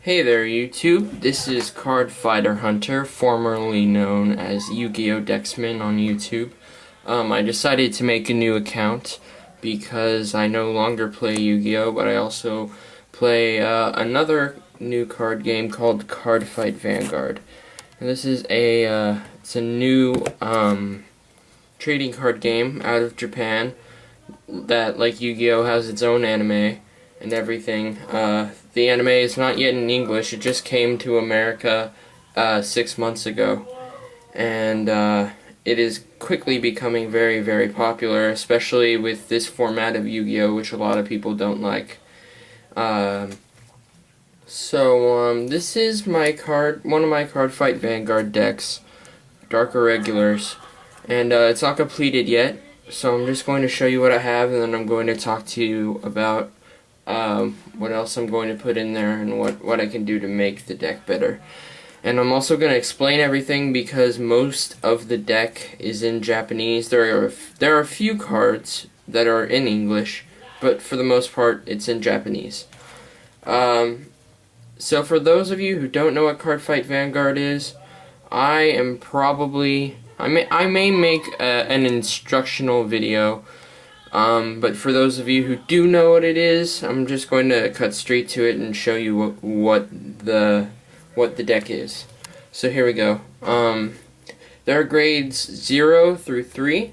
Hey there YouTube, this is Cardfight Hunter, formerly known as Yu-Gi-Oh! Dexman on YouTube. I decided to make a new account because I no longer play Yu-Gi-Oh! But I also play another new card game called Cardfight Vanguard. And this is it's a new trading card game out of Japan that, like Yu-Gi-Oh! Has its own anime and everything. The anime is not yet in English. It just came to America 6 months ago, and it is quickly becoming very, very popular, especially with this format of Yu-Gi-Oh!, which a lot of people don't like. This is one of my Cardfight Vanguard decks, Dark Irregulars, and it's not completed yet, so I'm just going to show you what I have, and then I'm going to talk to you about what else I'm going to put in there and what I can do to make the deck better. And I'm also going to explain everything because most of the deck is in Japanese. There are a few cards that are in English, but for the most part it's in Japanese. So for those of you who don't know what Cardfight Vanguard is, I may make an instructional video. But for those of you who do know what it is, I'm just going to cut straight to it and show you what the deck is. So here we go. There are grades 0 through 3,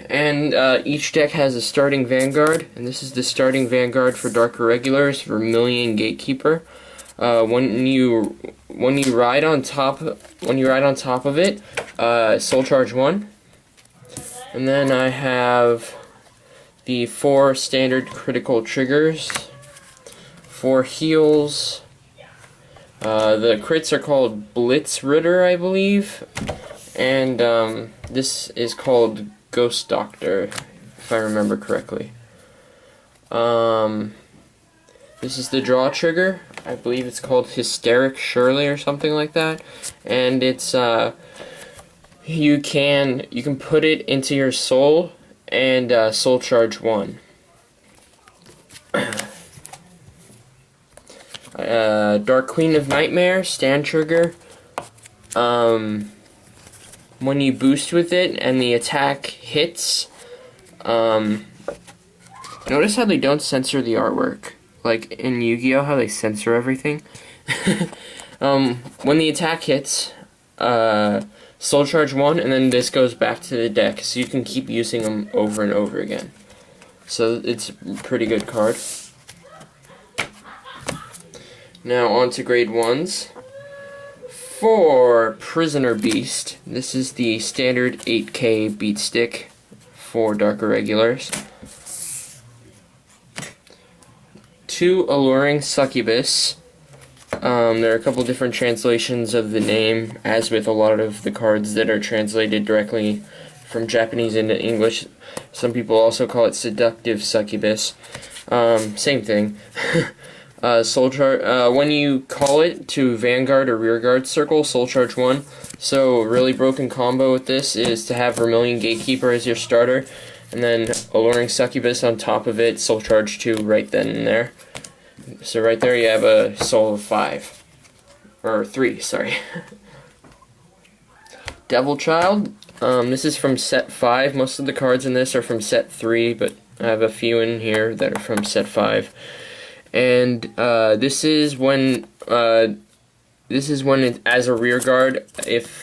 and each deck has a starting Vanguard, and this is the starting Vanguard for Dark Irregulars, Vermilion Gatekeeper. When you ride on top of it, Soul Charge 1, and then I have the 4 standard critical triggers, 4 heals. The crits are called Blitz Ritter, I believe, and this is called Ghost Doctor, if I remember correctly. This is the draw trigger. I believe it's called Hysteric Shirley or something like that, and it's you can put it into your soul and Soul Charge 1. Dark Queen of Nightmare, stand trigger. When you boost with it and the attack hits, notice how they don't censor the artwork, like in Yu-Gi-Oh! How they censor everything. When the attack hits, Soul Charge 1, and then this goes back to the deck, so you can keep using them over and over again. So it's a pretty good card. Now on to grade 1s. For Prisoner Beast, this is the standard 8K beat stick for Dark Irregulars. 2 Alluring Succubus. There are a couple different translations of the name, as with a lot of the cards that are translated directly from Japanese into English. Some people also call it Seductive Succubus. Same thing. When you call it to Vanguard or Rearguard circle, Soul Charge 1. So a really broken combo with this is to have Vermilion Gatekeeper as your starter, and then Alluring Succubus on top of it, Soul Charge 2 right then and there. So right there you have a soul of 5. Or 3, sorry. Devil Child. This is from set 5. Most of the cards in this are from set 3, but I have a few in here that are from set 5. And this is when it, as a rear guard, if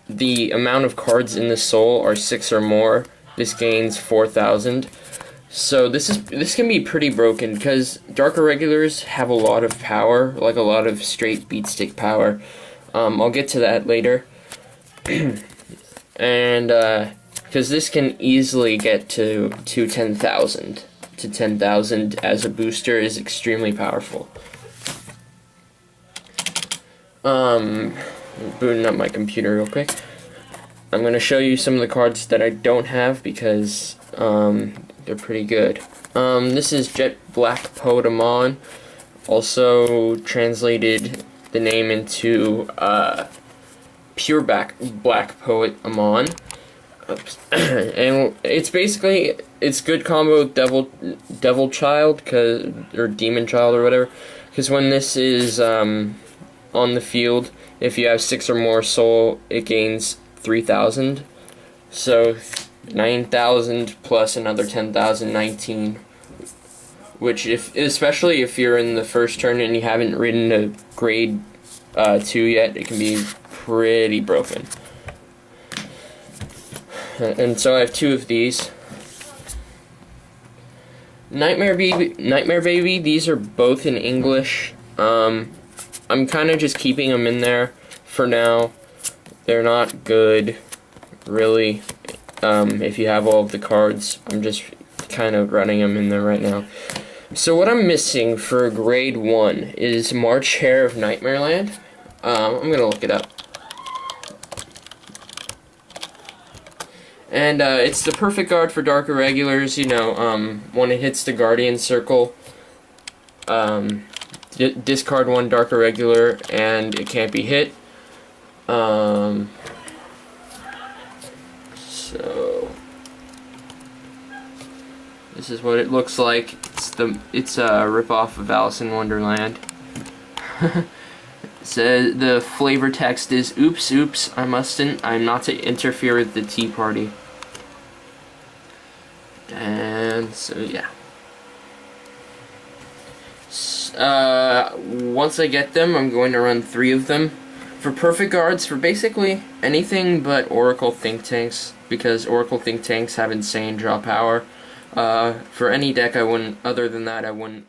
the amount of cards in the soul are 6 or more, this gains 4,000. So this can be pretty broken because Dark Irregulars have a lot of power, like a lot of straight beat stick power. I'll get to that later. And because this can easily get to 10,000. To 10,000 as a booster is extremely powerful. Booting up my computer real quick. I'm going to show you some of the cards that I don't have because they're pretty good. This is Jet Black Poet Amon. Also translated the name into Pure Black Poet Amon. Oops. And it's basically it's good combo with Devil Child, or Demon Child or whatever, because when this is on the field, if you have 6 or more soul, it gains 3,000. So 9,000 plus another 10,000, 19. Which, especially if you're in the first turn and you haven't ridden a grade 2 yet, it can be pretty broken. And so I have 2 of these. Nightmare Baby, these are both in English. I'm kind of just keeping them in there for now. They're not good, really. If you have all of the cards, I'm just kind of running them in there right now. So what I'm missing for grade 1 is March Hare of Nightmareland. I'm gonna look it up. And it's the perfect guard for Dark Irregulars, you know, when it hits the Guardian Circle, discard 1 Dark Irregular and it can't be hit. So this is what it looks like. It's a ripoff of Alice in Wonderland. So the flavor text is, "Oops, oops, I'm not to interfere with the tea party." And so yeah. Once I get them, I'm going to run 3 of them for perfect guards for basically anything but Oracle Think Tanks, because Oracle Think Tanks have insane draw power. For any deck I wouldn't, other than that I wouldn't